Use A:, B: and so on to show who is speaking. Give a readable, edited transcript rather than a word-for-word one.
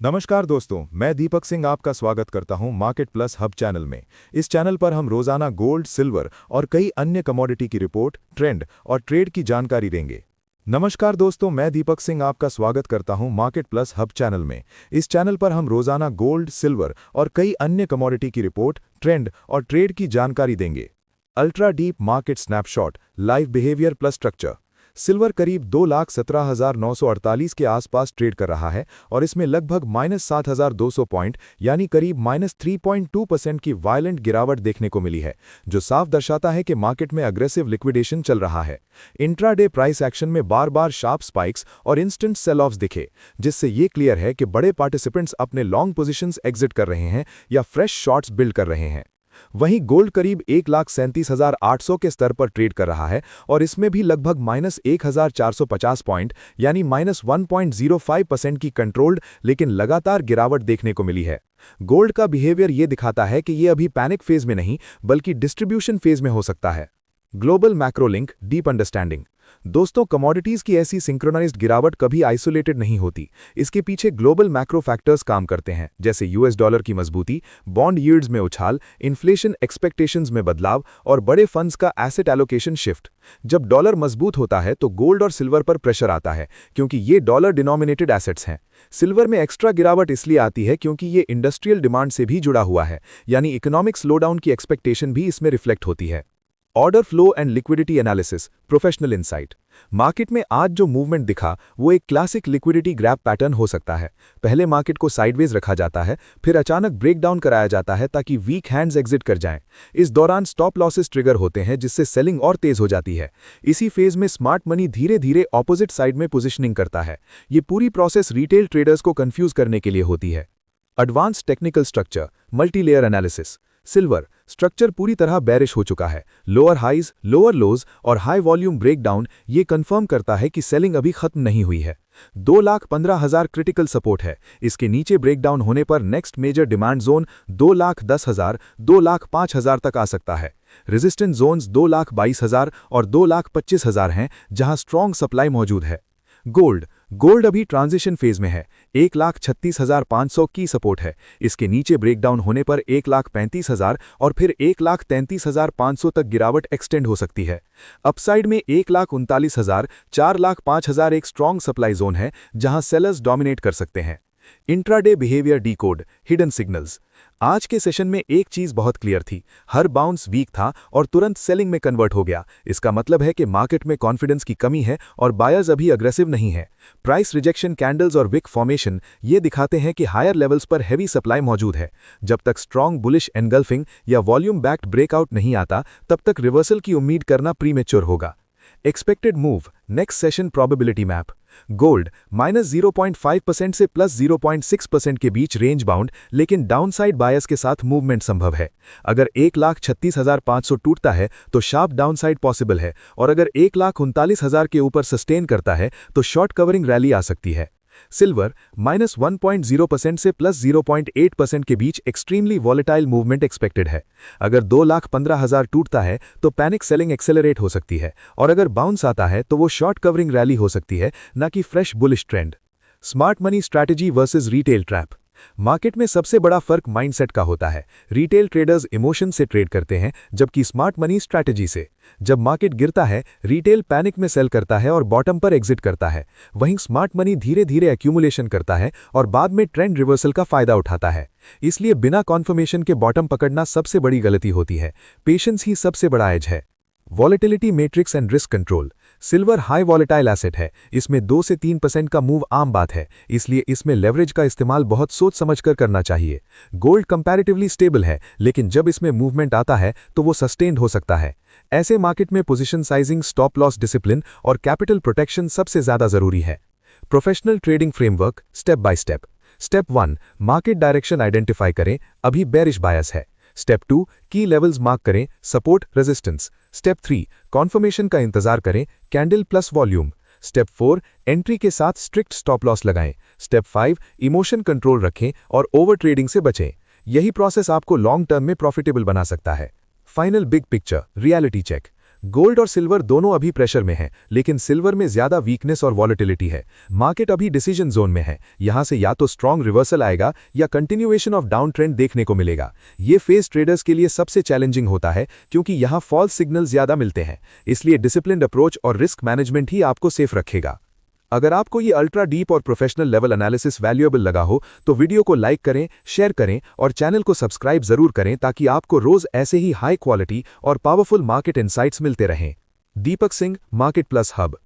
A: नमस्कार दोस्तों, मैं दीपक सिंह आपका स्वागत करता हूं मार्केट प्लस हब चैनल में। इस चैनल पर हम रोजाना गोल्ड, सिल्वर और कई अन्य कमोडिटी की रिपोर्ट, ट्रेंड और ट्रेड की जानकारी देंगे। नमस्कार दोस्तों, मैं दीपक सिंह आपका स्वागत करता हूं मार्केट प्लस हब चैनल में। इस चैनल पर हम रोजाना गोल्ड, सिल्वर और कई अन्य कमोडिटी की रिपोर्ट, ट्रेंड और ट्रेड की जानकारी देंगे। Ultra deep market snapshot, live behaviour plus structure. Silver करीब 2,17,948 के आसपास ट्रेड कर रहा है और इसमें लगभग -7,200 पॉइंट यानी करीब -3.2% की वायलेंट गिरावट देखने को मिली है, जो साफ दर्शाता है कि मार्केट में अग्रेसिव लिक्विडेशन चल रहा है। इंट्राडे प्राइस एक्शन में बार बार शार्प स्पाइक्स और इंस्टेंट सेल ऑफ्स दिखे, जिससे ये क्लियर है कि बड़े पार्टिसिपेंट्स अपने लॉन्ग पोजीशंस एग्जिट कर रहे हैं या फ्रेश शॉर्ट्स बिल्ड कर रहे हैं। वहीं गोल्ड करीब 1,37,800 के स्तर पर ट्रेड कर रहा है और इसमें भी लगभग -1,450 पॉइंट यानी -1.05% की कंट्रोल्ड लेकिन लगातार गिरावट देखने को मिली है। गोल्ड का बिहेवियर ये दिखाता है कि ये अभी पैनिक फेज में नहीं बल्कि डिस्ट्रीब्यूशन फेज में हो सकता है। Global macro link, deep understanding. दोस्तों, कमोडिटीज की ऐसी सिंक्रोनाइज्ड गिरावट कभी आइसोलेटेड नहीं होती। इसके पीछे ग्लोबल मैक्रो फैक्टर्स काम करते हैं, जैसे यूएस डॉलर की मजबूती, बॉन्ड यील्ड्स में उछाल, इन्फ्लेशन एक्सपेक्टेशंस में बदलाव और बड़े फंड्स का एसेट एलोकेशन शिफ्ट। जब डॉलर मजबूत होता है तो गोल्ड और सिल्वर पर प्रेशर आता है, क्योंकि ये डॉलर डिनोमिनेटेड एसेट्स हैं। सिल्वर में एक्स्ट्रा गिरावट इसलिए आती है क्योंकि ये इंडस्ट्रियल डिमांड से भी जुड़ा हुआ है, यानी इकोनॉमिक स्लोडाउन की एक्सपेक्टेशन भी इसमें रिफ्लेक्ट होती है। Order flow and liquidity analysis, professional insight. Market में आज जो मूवमेंट दिखा वो एक क्लासिक लिक्विडिटी ग्रैब पैटर्न हो सकता है। पहले मार्केट को साइडवेज रखा जाता है, फिर अचानक ब्रेकडाउन कराया जाता है ताकि वीक हैंड्स एग्जिट कर जाएं। इस दौरान स्टॉप लॉसेस ट्रिगर होते हैं, जिससे सेलिंग और तेज हो जाती है। इसी फेज में स्मार्ट मनी धीरे धीरे ऑपोजिट साइड में पोजिशनिंग करता है। ये पूरी प्रोसेस रिटेल ट्रेडर्स को कंफ्यूज करने के लिए होती है। Advance technical structure, multilayer analysis. Silver structure पूरी तरह बेरिश हो चुका है। लोअर हाइज, लोअर लोज और हाई वॉल्यूम ब्रेकडाउन ये कंफर्म करता है कि सेलिंग अभी खत्म नहीं हुई है। 2,15,000 क्रिटिकल सपोर्ट है। इसके नीचे ब्रेकडाउन होने पर नेक्स्ट मेजर डिमांड जोन 2,10,000, 2,05,000 तक आ सकता है। रेजिस्टेंट जोन्स 2,22,000 और 2,25,000 हैं, जहां स्ट्रॉन्ग सप्लाई मौजूद है। गोल्ड अभी ट्रांजिशन फेज में है। 1,36,500 की सपोर्ट है। इसके नीचे ब्रेकडाउन होने पर 1,35,000 और फिर 1,33,500 तक गिरावट एक्सटेंड हो सकती है। अपसाइड में 1,39,000, 4,05,000 एक स्ट्रॉन्ग सप्लाई जोन है, जहां सेलर्स डोमिनेट कर सकते हैं। Intraday behaviour decode, hidden signals. आज के सेशन में एक चीज बहुत क्लियर थी, हर बाउंस वीक था और तुरंत सेलिंग में कन्वर्ट हो गया। इसका मतलब है कि मार्केट में कॉन्फिडेंस की कमी है और बायर्स अभी अग्रेसिव नहीं है। प्राइस रिजेक्शन कैंडल्स और विक फॉर्मेशन ये दिखाते हैं कि हायर लेवल्स पर हैवी सप्लाई मौजूद है। जब तक स्ट्रॉन्ग बुलिश एनगल्फिंग या वॉल्यूम बैक्ड ब्रेकआउट नहीं आता, तब तक रिवर्सल की उम्मीद करना प्रीमेच्योर होगा। Expected move, next session probability map. Gold -0.5% से +0.6% के बीच रेंज बाउंड, लेकिन डाउनसाइड बायस के साथ मूवमेंट संभव है। अगर 1,36,500 टूटता है तो शार्प डाउनसाइड पॉसिबल है, और अगर 1,39,000 के ऊपर सस्टेन करता है तो शॉर्ट कवरिंग रैली आ सकती है। सिल्वर -1.0% से +0.8% के बीच एक्सट्रीमली वॉलेटाइल मूवमेंट एक्सपेक्टेड है। अगर 2,15,000 टूटता है तो पैनिक सेलिंग एक्सेलरेट हो सकती है, और अगर बाउंस आता है तो वो शॉर्ट कवरिंग रैली हो सकती है, ना कि fresh bullish trend. Smart money strategy versus retail trap. Market में सबसे बड़ा फर्क माइंडसेट का होता है। रिटेल ट्रेडर्स इमोशन से ट्रेड करते हैं, जबकि स्मार्ट मनी स्ट्रैटेजी से। जब मार्केट गिरता है, रिटेल पैनिक में सेल करता है और बॉटम पर एग्जिट करता है। वहीं स्मार्ट मनी धीरे धीरे एक्यूमुलेशन करता है और बाद में ट्रेंड रिवर्सल का फायदा उठाता है। इसलिए बिना कॉन्फर्मेशन के बॉटम पकड़ना सबसे बड़ी गलती होती है। पेशेंस ही सबसे बड़ा एज है। Volatility matrix and risk control. Silver high volatile asset है। इसमें 2 से 3% का मूव आम बात है, इसलिए इसमें लेवरेज का इस्तेमाल बहुत सोच समझकर करना चाहिए। गोल्ड कंपैरेटिवली स्टेबल है, लेकिन जब इसमें मूवमेंट आता है तो वो सस्टेन्ड हो सकता है। ऐसे मार्केट में position sizing, stop loss discipline और कैपिटल प्रोटेक्शन सबसे ज्यादा जरूरी है। Professional trading framework, step by step. Step 1, market direction identify करें, अभी बेरिश बायस है। स्टेप 2, की लेवल्स मार्क करें, सपोर्ट, रेजिस्टेंस। स्टेप 3, कॉन्फर्मेशन का इंतजार करें, candle plus volume. Step 4, entry के साथ स्ट्रिक्ट स्टॉप लॉस लगाएं। स्टेप 5, इमोशन कंट्रोल रखें और ओवर ट्रेडिंग से बचें। यही प्रोसेस आपको लॉन्ग टर्म में प्रॉफिटेबल बना सकता है। Final big picture, reality check.
B: Gold और सिल्वर दोनों अभी प्रेशर में हैं, लेकिन सिल्वर में ज्यादा वीकनेस और वॉलेटिलिटी है। मार्केट अभी डिसीजन जोन में है, यहां से या तो स्ट्रॉन्ग रिवर्सल आएगा या कंटिन्यूएशन ऑफ डाउन ट्रेंड देखने को मिलेगा। ये फेज ट्रेडर्स के लिए सबसे चैलेंजिंग होता है क्योंकि यहां फॉल्स सिग्नल ज्यादा मिलते हैं, इसलिए डिसिप्लिन्ड अप्रोच और रिस्क मैनेजमेंट ही आपको सेफ रखेगा। अगर आपको ये अल्ट्रा डीप और प्रोफेशनल लेवल एनालिसिस वैल्यूएबल लगा हो तो वीडियो को लाइक करें, शेयर करें और चैनल को सब्सक्राइब जरूर करें ताकि आपको रोज ऐसे ही हाई क्वालिटी और पावरफुल मार्केट इनसाइट्स मिलते रहें। Deepak Singh, market plus hub.